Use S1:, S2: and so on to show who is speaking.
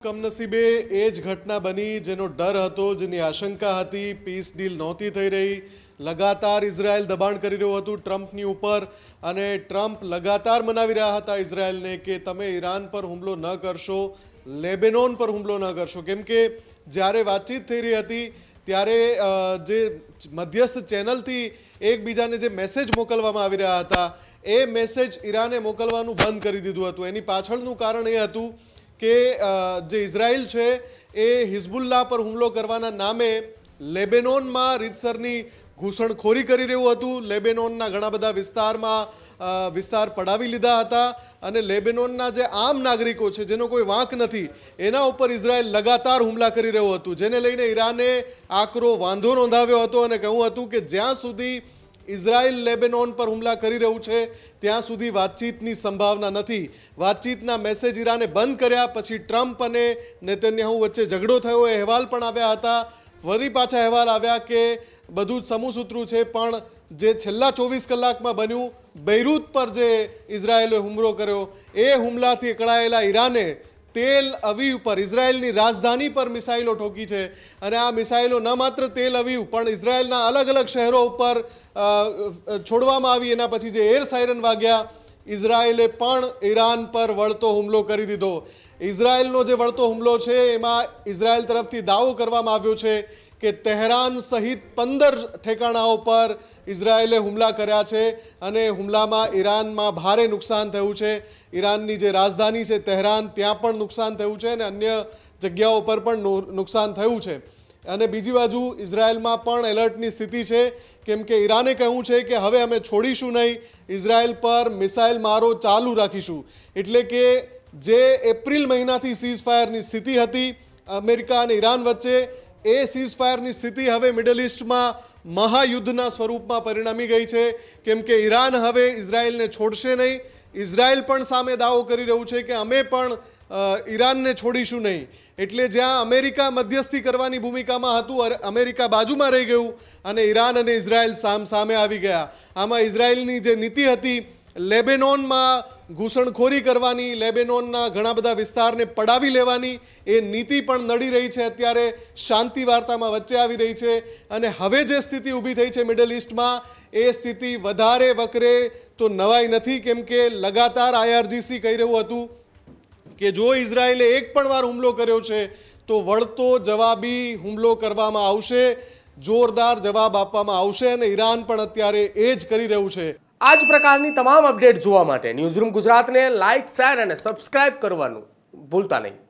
S1: કમનસીબે એ જ ઘટના બની જેનો ડર હતો, જેની આશંકા હતી। પીસ ડીલ નહોતી થઈ રહી। લગાતાર ઇઝરાયલ દબાણ કરી રહ્યું હતું ટ્રમ્પની ઉપર અને ટ્રમ્પ લગાતાર મનાવી રહ્યા હતા ઇઝરાયલને કે તમે ઈરાન પર હુમલો ન કરશો, લેબેનોન પર હુમલો ન કરશો। કેમ કે જ્યારે વાતચીત થઈ રહી હતી ત્યારે જે મધ્યસ્થ ચેનલથી એકબીજાને જે મેસેજ મોકલવામાં આવી રહ્યા હતા એ મેસેજ ઈરાને મોકલવાનું બંધ કરી દીધું હતું। એની પાછળનું કારણ એ હતું કે જે ઇઝરાયલ છે એ હિઝબુલ્લાહ પર હુમલો કરવાના નામે લેબેનોનમાં રીતસરની ઘૂસણખોરી કરી રહ્યું હતું। લેબેનોનના ઘણા બધા વિસ્તાર પડાવી લીધા હતા અને લેબેનોનના જે આમ નાગરિકો છે જેનો કોઈ વાંક નથી એના ઉપર ઇઝરાયલ લગાતાર હુમલા કરી રહ્યું હતું, જેને લઈને ઈરાને આકરો વાંધો નોંધાવ્યો હતો અને કહ્યું હતું કે જ્યાં સુધી ઇઝરાયલ લેબેનોન પર હુમલા કરી રહ્યું છે ત્યાં સુધી વાતચીતની સંભાવના નથી। વાતચીતના મેસેજ ઈરાને બંધ કર્યા પછી ટ્રમ્પ અને નેતન્યાહુ વચ્ચે ઝઘડો થયો, એ અહેવાલ પણ આવ્યા હતા। ફરી પાછા અહેવાલ આવ્યા કે બધું જ સમૂહસૂત્રું છે, પણ જે છેલ્લા 24 કલાકમાં બન્યું, બૈરૂત પર જે ઇઝરાયલે હુમલો કર્યો એ હુમલાથી અકળાયેલા ઈરાને તેલ અવીવ પર, ઇઝરાયલની રાજધાની પર મિસાઇલો ઠોકી છે અને આ મિસાઇલો ન માત્ર તેલ અવીવ પણ ઇઝરાયલના અલગ અલગ શહેરો ઉપર છોડવામાં આવી। એના પછી જે એર સાયરન વાગ્યા, ઇઝરાયલે પણ ઈરાન પર વળતો હુમલો કરી દીધો। ઇઝરાયલનો જે વળતો હુમલો છે એમાં ઇઝરાયલ તરફથી દાવો કરવામાં આવ્યો છે કે તહેરાન સહિત 15 ઠેકાણાઓ પર ઇઝરાયલે હુમલા કર્યા છે અને હુમલામાં ઈરાનમાં ભારે નુકસાન થયું છે। ઈરાનની જે રાજધાની છે તહેરાન, ત્યાં પણ નુકસાન થયું છે અને અન્ય જગ્યાઓ પર પણ નુકસાન થયું છે। અને બીજી બાજુ ઇઝરાયલમાં પણ એલર્ટની સ્થિતિ છે, કેમ કે ઈરાને કહ્યું છે કે હવે અમે છોડીશું નહીં, ઇઝરાયલ પર મિસાઇલ મારો ચાલુ રાખીશું। એટલે કે જે એપ્રિલ મહિનાથી સીઝ ફાયરની સ્થિતિ હતી અમેરિકા અને ઈરાન વચ્ચે, એ સીઝ ફાયરની સ્થિતિ હવે મિડલ ઇસ્ટમાં મહાયુદ્ધના સ્વરૂપમાં પરિણમી ગઈ છે, કેમ કે ઈરાન હવે ઇઝરાયલને છોડશે નહીં। ઇઝરાયલ પણ સામે દાવો કરી રહ્યું છે કે અમે પણ ઈરાનને છોડીશું નહીં। એટલે જ્યાં અમેરિકા મધ્યસ્થી કરવાની ભૂમિકામાં હતું, અમેરિકા બાજુમાં રહી ગયું અને ઈરાન અને ઇઝરાયલ સામે આવી ગયા। આમાં ઇઝરાયલની જે નીતિ હતી લેબેનોનમાં ઘૂસણખોરી કરવાની, લેબેનોનના ઘણા બધા વિસ્તારને પડાવી લેવાની, એ નીતિ પણ નડી રહી છે। અત્યારે શાંતિ વાર્તામાં વચ્ચે આવી રહી છે અને હવે જે સ્થિતિ ઊભી થઈ છે મિડલ ઇસ્ટમાં, એ સ્થિતિ વધારે વકરે તો નવાઈ નથી, કેમ કે લગાતાર IRGC કહી રહ્યું હતું કે જો ઇઝરાયલે એક પણ વાર હુમલો કર્યો છે તો વળતો જવાબી હુમલો કરવામાં આવશે, જોરદાર જવાબ આપવામાં આવશે અને ઈરાન પણ અત્યારે એ જ કરી રહ્યું છે।
S2: આ જ પ્રકારની તમામ અપડેટ જોવા માટે ન્યૂઝરૂમ ગુજરાતને લાઇક, શેર અને સબસ્ક્રાઇબ કરવાનું ભૂલતા નહીં।